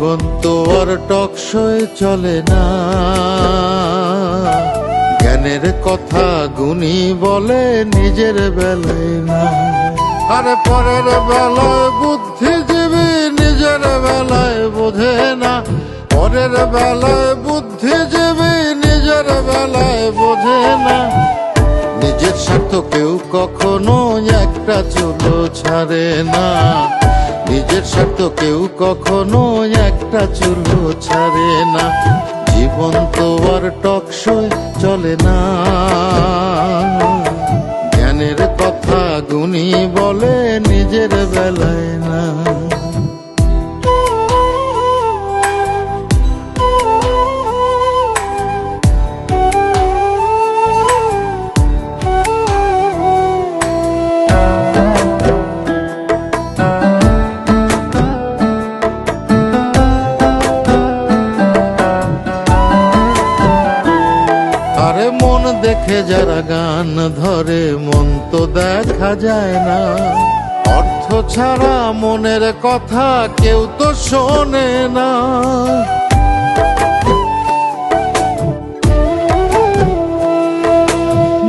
জীবন তো আর টকশই চলে না, জ্ঞানের কথা গুণী বলে নিজের বেলায় না। আরে পরের বেলায় বুদ্ধিজীবী নিজের বেলায় বোঝে না, পরের বেলায় বুদ্ধিজীবী নিজের বেলায় বোঝে না। নিজের স্বার্থ কেউ কখনো একটা চুলো ছাড়ে না, নিজের স্বার্থ কেউ কখনো একটা চুলো ছাড়ে না। জীবন তো আর টকশই চলে না, জ্ঞানের কথা গুণী বলে নিজের বেলায় না। আরে মন দেখে যারা গান ধরে মন তো দেখা যায় না, অর্থ ছাড়া মনের কথা কেউ তো শোনে না।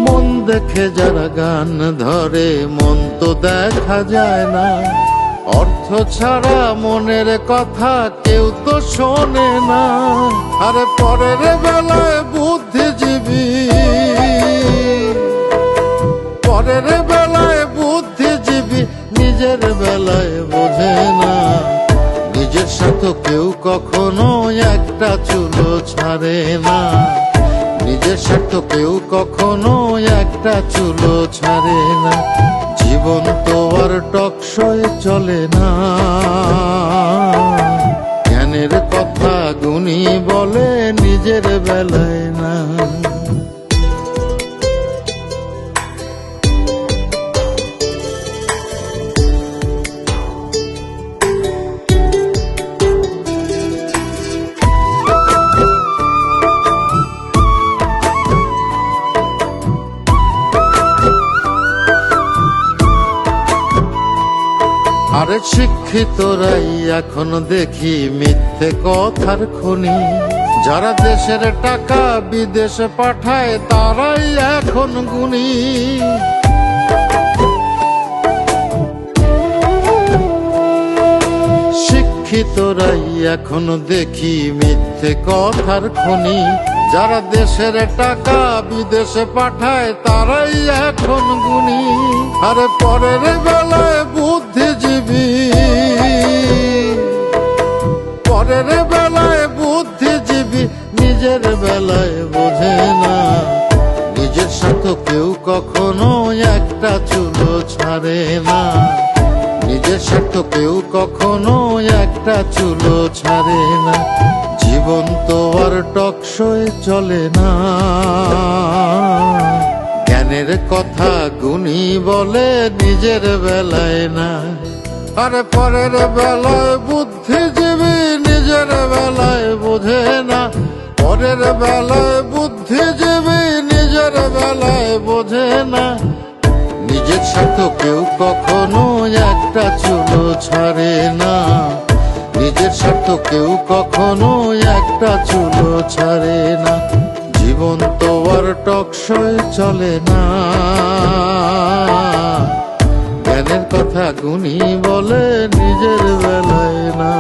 মন দেখে যারা গান ধরে মন তো দেখা যায় না, অর্থ ছাড়া মনের কথা কেউ তো শোনে না। আরে পরের বেলায় বুদ্ধিজীবী, পরের বেলায় বুদ্ধিজীবী নিজের বেলায় বোঝে না। নিজের স্বার্থ কেউ কখনো একটা চুলো ছাড়ে না, নিজের স্বার্থ কেউ কখনো একটা চুলো ছাড়ে না। জীবন তো আর টকশই চলে না, জ্ঞানের কথা গুণী বলে নিজের বেলায় না। আরে শিক্ষিতরাই এখন দেখি মিথ্যে কথার খনি, যারা দেশের টাকা বিদেশে পাঠায় তারাই এখন গুণী। শিক্ষিতরাই এখন দেখি মিথ্যে কথার খনি, যারা দেশের টাকা বিদেশে পাঠায় তারাই এখন গুণী। আরে পরের বেলায় বুদ্ধিজীবী, পরের বেলায় বুদ্ধিজীবী নিজের বেলায় বোঝে না। নিজের স্বার্থ কেউ কখনো একটা চুলো ছাড়ে না, নিজের স্বার্থ কেউ কখনো একটা চুলো ছাড়ে না। জীবন তো আর টকশই চলে না, জ্ঞানের কথা গুণী বলে নিজের বেলায় না। আরে পরের বেলায় বুদ্ধিজীবী নিজের বেলায় বোঝে না, পরের বেলায় বুদ্ধিজীবী নিজের বেলায় বোঝে না। নিজের স্বার্থ কেউ কখনো একটা চুলো ছাড়ে না, নিজের স্বার্থ কেউ কখনো একটা চুলো ছাড়ে না। জীবন তো আর টকশই চলে না, জ্ঞানের কথা গুণী বলে নিজের বেলায় না।